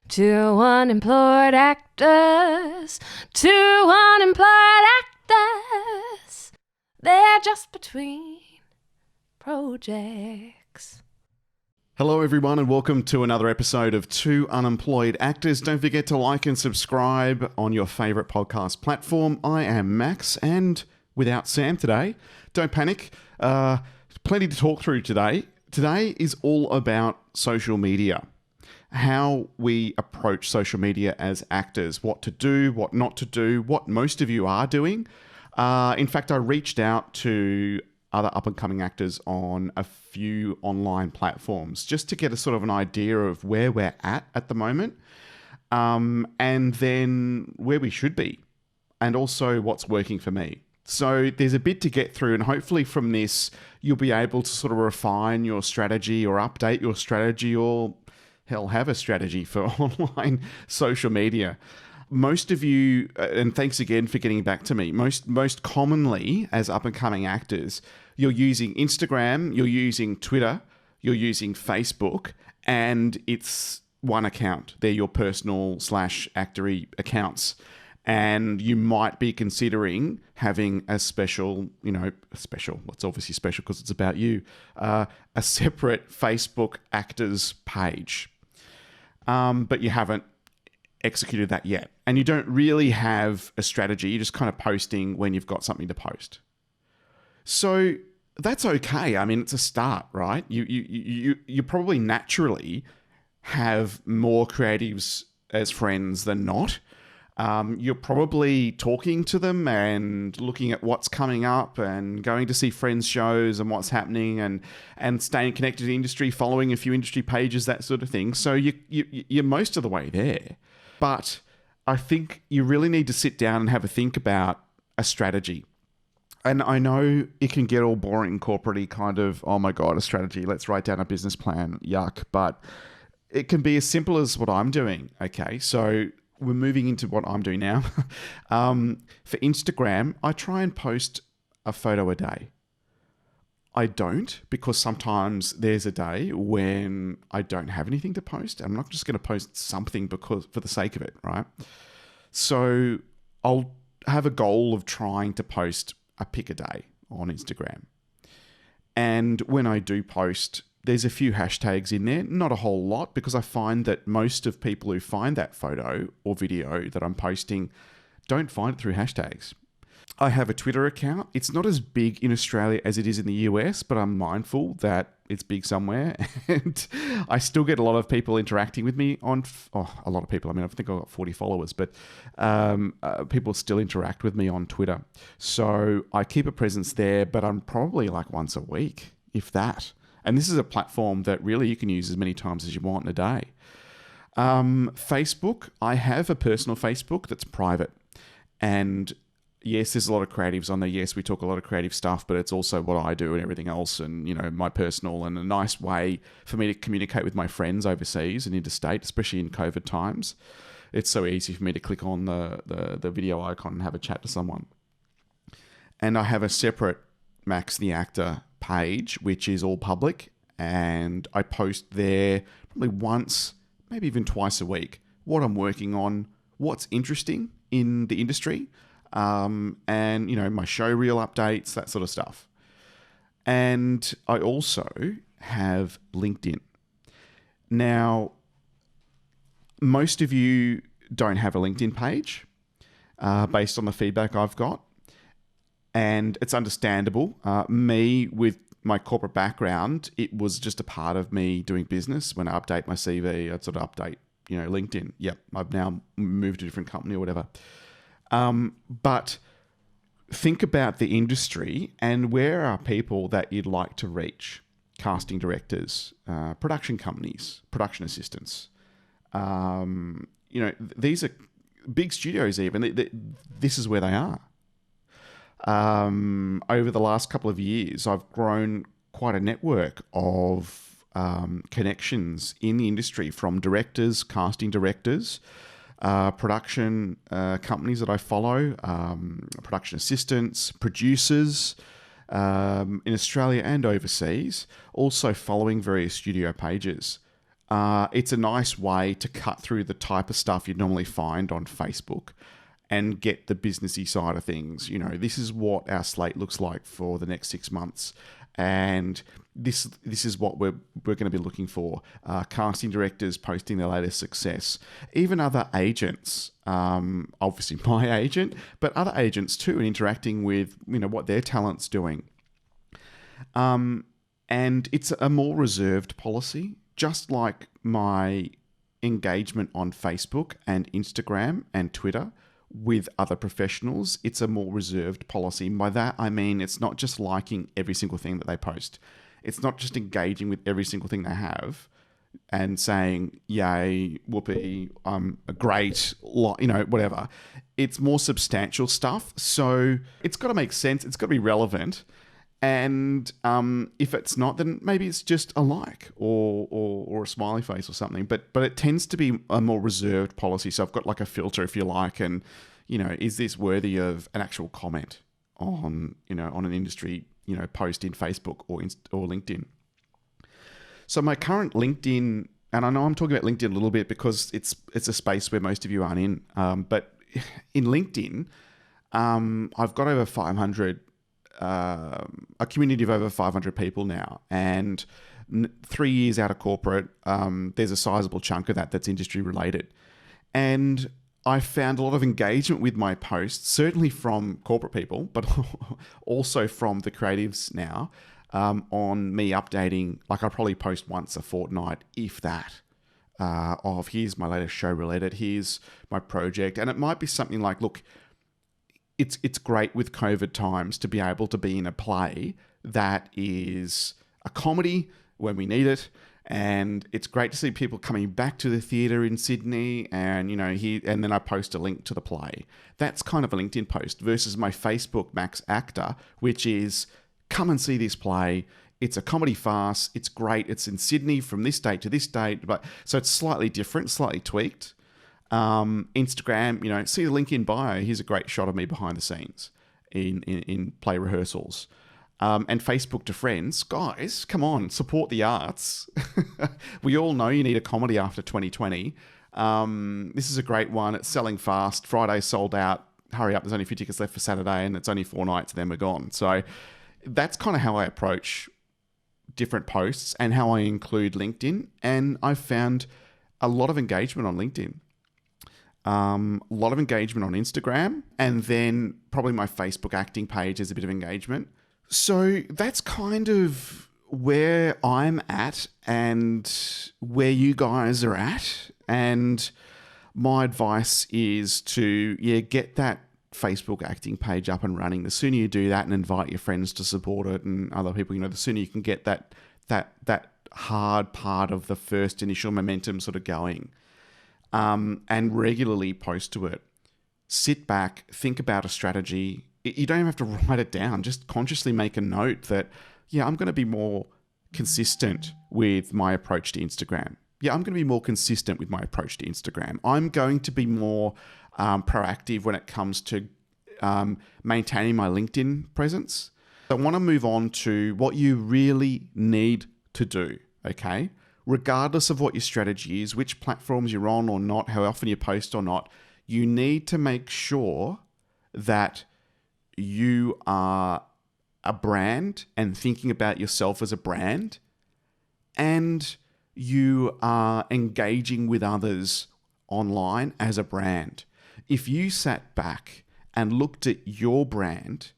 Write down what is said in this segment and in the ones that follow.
Two unemployed actors, two unemployed actors. They're just between projects. Hello everyone and welcome to another episode of Two Unemployed Actors. Don't forget to like and subscribe on your favourite podcast platform. I am Max and without Sam today. Don't panic. Plenty to talk through today. Today is all about social media. How we approach social media as actors, what to do, what not to do, what most of you are doing. In fact, I reached out to other up-and-coming actors on a few online platforms just to get a sort of an idea of where we're at the moment, and then where we should be, and also what's working for me. So there's a bit to get through, and hopefully from this, you'll be able to sort of refine your strategy or update your strategy or hell, have a strategy for online social media. Most of you, and thanks again for getting back to me, most commonly as up-and-coming actors, you're using Instagram, you're using Twitter, you're using Facebook, and it's one account. They're your personal /actory accounts. And you might be considering having a special, what's obviously special because it's about you, a separate Facebook actors page. But you haven't executed that yet. And you don't really have a strategy. You're just kind of posting when you've got something to post. So that's okay. I mean, it's a start, right? You probably naturally have more creatives as friends than not. You're probably talking to them and looking at what's coming up and going to see friends' shows and what's happening and staying connected to the industry, following a few industry pages, that sort of thing. So you're most of the way there. But I think you really need to sit down and have a think about a strategy. And I know it can get all boring, corporate-y, kind of, oh my God, a strategy. Let's write down a business plan. Yuck. But it can be as simple as what I'm doing. Okay, so we're moving into what I'm doing now. For Instagram, I try and post a photo a day. I don't, because sometimes there's a day when I don't have anything to post. I'm not just going to post something for the sake of it, right? So I'll have a goal of trying to post a pic a day on Instagram. And when I do post, there's a few hashtags in there, not a whole lot, because I find that most of people who find that photo or video that I'm posting don't find it through hashtags. I have a Twitter account. It's not as big in Australia as it is in the US, but I'm mindful that it's big somewhere. And I still get a lot of people interacting with me on, a lot of people. I mean, I think I've got 40 followers, but people still interact with me on Twitter. So I keep a presence there, but I'm probably like once a week, if that. And this is a platform that really you can use as many times as you want in a day. Facebook, I have a personal Facebook that's private. And yes, there's a lot of creatives on there. Yes, we talk a lot of creative stuff, but it's also what I do and everything else and, my personal and a nice way for me to communicate with my friends overseas and interstate, especially in COVID times. It's so easy for me to click on the video icon and have a chat to someone. And I have a separate Max the Actor page, which is all public, and I post there probably once, maybe even twice a week, what I'm working on, what's interesting in the industry, and my show reel updates, that sort of stuff. And I also have LinkedIn. Now, most of you don't have a LinkedIn page, based on the feedback I've got. And it's understandable. Me, with my corporate background, it was just a part of me doing business. When I update my CV, I'd sort of update, LinkedIn. Yep, I've now moved to a different company or whatever. But think about the industry and where are people that you'd like to reach? Casting directors, production companies, production assistants. These are big studios even. This is where they are. Over the last couple of years, I've grown quite a network of connections in the industry from directors, casting directors, production companies that I follow, production assistants, producers in Australia and overseas, also following various studio pages. It's a nice way to cut through the type of stuff you'd normally find on Facebook and get the businessy side of things. You know, this is what our slate looks like for the next 6 months, and this is what we're going to be looking for. Casting directors posting their latest success, even other agents, obviously my agent, but other agents too, and interacting with what their talent's doing. And it's a more reserved policy, just like my engagement on Facebook and Instagram and Twitter with other professionals. It's a more reserved policy. By that, I mean it's not just liking every single thing that they post. It's not just engaging with every single thing they have and saying, yay, whoopee, I'm a great, whatever. It's more substantial stuff. So it's got to make sense. It's got to be relevant. And if it's not, then maybe it's just a like or a smiley face or something. But it tends to be a more reserved policy. So I've got like a filter, if you like, and is this worthy of an actual comment on on an industry post in Facebook or LinkedIn. So my current LinkedIn, and I know I'm talking about LinkedIn a little bit because it's a space where most of you aren't in. But in LinkedIn, I've got over 500. A community of over 500 people now, and 3 years out of corporate, there's a sizable chunk of that's industry related. And I found a lot of engagement with my posts, certainly from corporate people, but also from the creatives now, on me updating. Like I probably post once a fortnight, if that, of here's my latest show related, here's my project. And it might be something like, look, it's great with COVID times to be able to be in a play that is a comedy when we need it, and it's great to see people coming back to the theatre in Sydney, and and then I post a link to the play. That's kind of a LinkedIn post versus my Facebook Max Actor, which is come and see this play. It's a comedy farce. It's great. It's in Sydney from this date to this date, but so it's slightly different, slightly tweaked. Instagram, see the link in bio. Here's a great shot of me behind the scenes in play rehearsals. And Facebook to friends, guys, come on, support the arts. We all know you need a comedy after 2020. This is a great one. It's selling fast. Friday sold out. Hurry up. There's only a few tickets left for Saturday, and it's only 4 nights, and then we're gone. So that's kind of how I approach different posts and how I include LinkedIn. And I've found a lot of engagement on LinkedIn. A lot of engagement on Instagram, and then probably my Facebook acting page is a bit of engagement. So that's kind of where I'm at and where you guys are at. And my advice is to, get that Facebook acting page up and running. The sooner you do that and invite your friends to support it and other people, the sooner you can get that hard part of the first initial momentum sort of going. And regularly post to it. Sit back, think about a strategy. You don't even have to write it down. Just consciously make a note that, I'm going to be more consistent with my approach to Instagram. I'm going to be more consistent with my approach to Instagram. I'm going to be more proactive when it comes to maintaining my LinkedIn presence. I want to move on to what you really need to do, okay? Regardless of what your strategy is, which platforms you're on or not, how often you post or not, you need to make sure that you are a brand and thinking about yourself as a brand, and you are engaging with others online as a brand. If you sat back and looked at your brand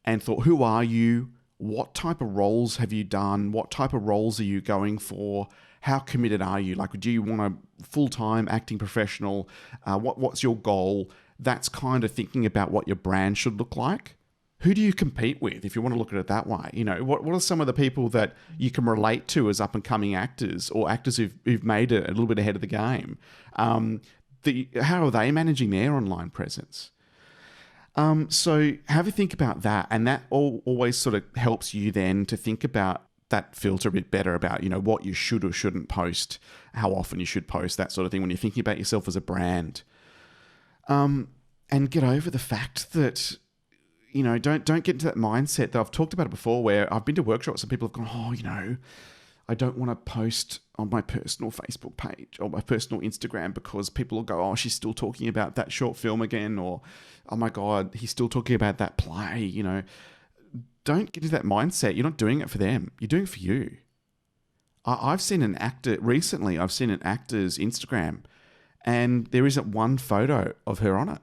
and thought, who are you? What type of roles have you done? What type of roles are you going for? How committed are you? Like, do you want a full-time acting professional? What's your goal? That's kind of thinking about what your brand should look like. Who do you compete with, if you want to look at it that way? What are some of the people that you can relate to as up-and-coming actors or actors who've made it a little bit ahead of the game? How are they managing their online presence? So have a think about that, and that always sort of helps you then to think about that filter a bit better about, what you should or shouldn't post, how often you should post, that sort of thing when you're thinking about yourself as a brand. And get over the fact that, don't get into that mindset that I've talked about it before, where I've been to workshops and people have gone, I don't want to post on my personal Facebook page or my personal Instagram because people will go, oh, she's still talking about that short film again, or, oh my God, he's still talking about that play, Don't get into that mindset. You're not doing it for them. You're doing it for you. I've seen an actor's Instagram, and there isn't one photo of her on it.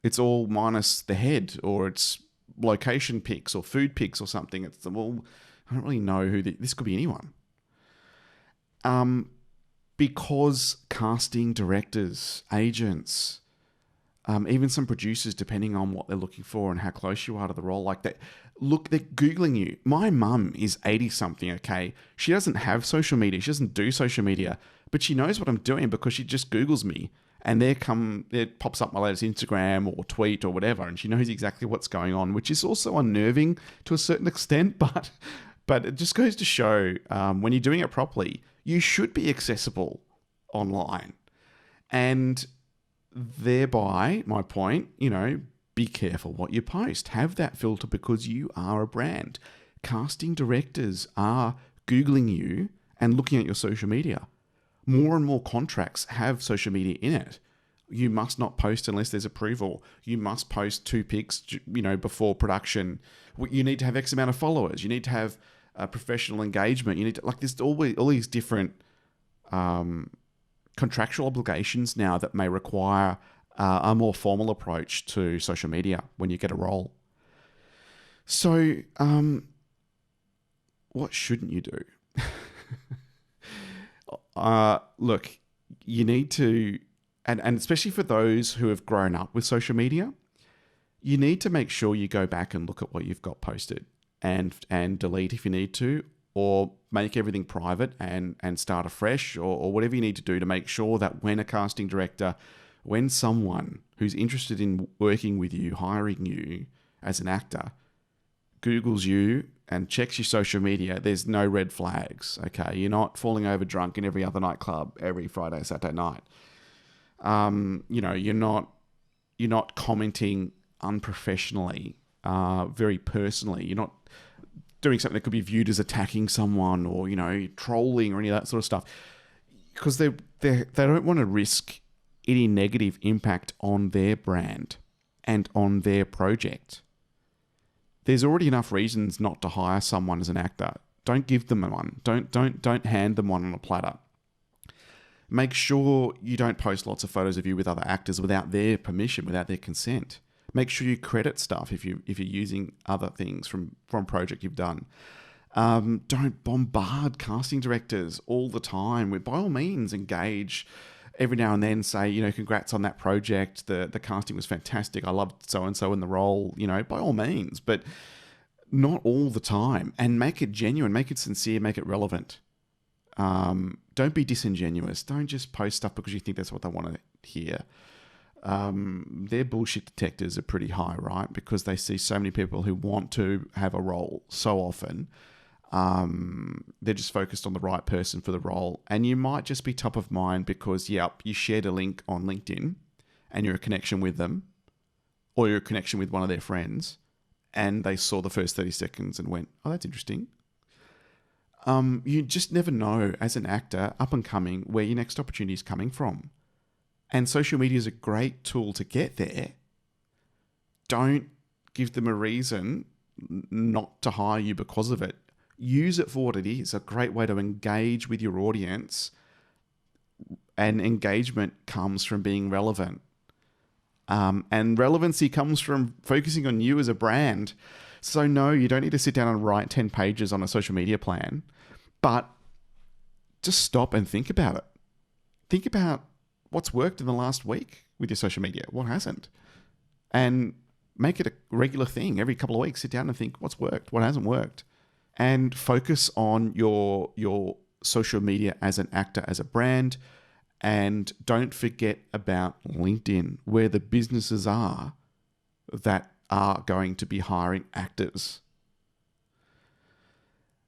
It's all minus the head, or it's location pics or food pics or something. It's, well, I don't really know who this could be anyone. Because casting directors, agents, even some producers, depending on what they're looking for and how close you are to the role, like that. Look, they're Googling you. My mum is 80-something, okay? She doesn't have social media. She doesn't do social media, but she knows what I'm doing because she just Googles me. And there pops up my latest Instagram or tweet or whatever, and she knows exactly what's going on, which is also unnerving to a certain extent, but it just goes to show when you're doing it properly, you should be accessible online. And thereby, my point, be careful what you post. Have that filter because you are a brand. Casting directors are Googling you and looking at your social media. More and more contracts have social media in it. You must not post unless there's approval. You must post 2 pics, before production. You need to have X amount of followers. You need to have professional engagement. You need to, there's all these different contractual obligations now that may require a more formal approach to social media when you get a role. So, what shouldn't you do? Look, you need to, and especially for those who have grown up with social media, you need to make sure you go back and look at what you've got posted and delete if you need to, or make everything private and start afresh, or whatever you need to do to make sure that when a casting director, when someone who's interested in working with you, hiring you as an actor, Googles you and checks your social media, there's no red flags, okay? You're not falling over drunk in every other nightclub every Friday, Saturday night. You're not commenting unprofessionally, very personally. You're not doing something that could be viewed as attacking someone or, trolling or any of that sort of stuff. Because they don't want to risk any negative impact on their brand and on their project. There's already enough reasons not to hire someone as an actor. Don't give them one. Don't hand them one on a platter. Make sure you don't post lots of photos of you with other actors without their permission, without their consent. Make sure you credit stuff if you're using other things from project you've done. Don't bombard casting directors all the time. By all means, engage every now and then. Say, congrats on that project. The casting was fantastic. I loved so-and-so in the role, by all means. But not all the time. And make it genuine, make it sincere, make it relevant. Don't be disingenuous. Don't just post stuff because you think that's what they want to hear. Their bullshit detectors are pretty high, right? Because they see so many people who want to have a role so often. They're just focused on the right person for the role. And you might just be top of mind because, you shared a link on LinkedIn and you're a connection with them, or you're a connection with one of their friends, and they saw the first 30 seconds and went, oh, that's interesting. You just never know as an actor, up and coming, where your next opportunity is coming from. And social media is a great tool to get there. Don't give them a reason not to hire you because of it. Use it for what it is, a great way to engage with your audience. And engagement comes from being relevant. And relevancy comes from focusing on you as a brand. So no, you don't need to sit down and write 10 pages on a social media plan, but just stop and think about it. Think about what's worked in the last week with your social media, what hasn't, and make it a regular thing. Every couple of weeks, sit down and think what's worked, what hasn't worked, and focus on your social media as an actor, as a brand. And don't forget about LinkedIn, where the businesses are that are going to be hiring actors.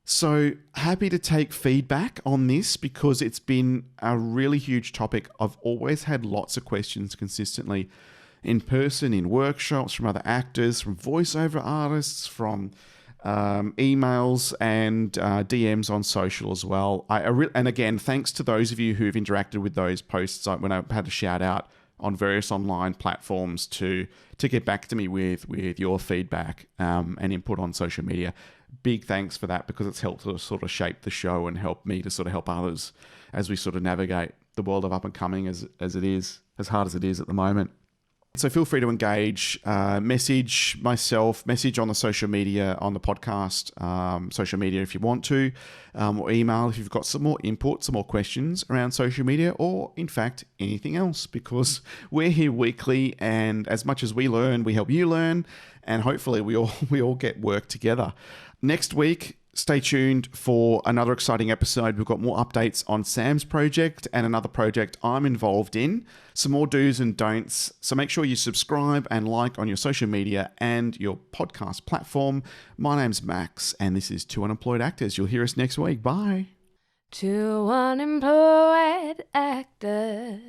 So happy to take feedback on this because it's been a really huge topic. I've always had lots of questions consistently in person, in workshops, from other actors, from voiceover artists, from emails and DMs on social as well. And again, thanks to those of you who've interacted with those posts when I had a shout out on various online platforms to get back to me with your feedback and input on social media. Big thanks for that, because it's helped to sort of shape the show and help me to sort of help others as we sort of navigate the world of up and coming as it is, as hard as it is at the moment. So feel free to engage, message myself, message on the social media, on the podcast, social media if you want to, or email if you've got some more input, some more questions around social media, or in fact, anything else, because we're here weekly, and as much as we learn, we help you learn, and hopefully we all get work together. Next week, stay tuned for another exciting episode. We've got more updates on Sam's project and another project I'm involved in. Some more do's and don'ts. So make sure you subscribe and like on your social media and your podcast platform. My name's Max, and this is Two Unemployed Actors. You'll hear us next week. Bye. Two unemployed actors.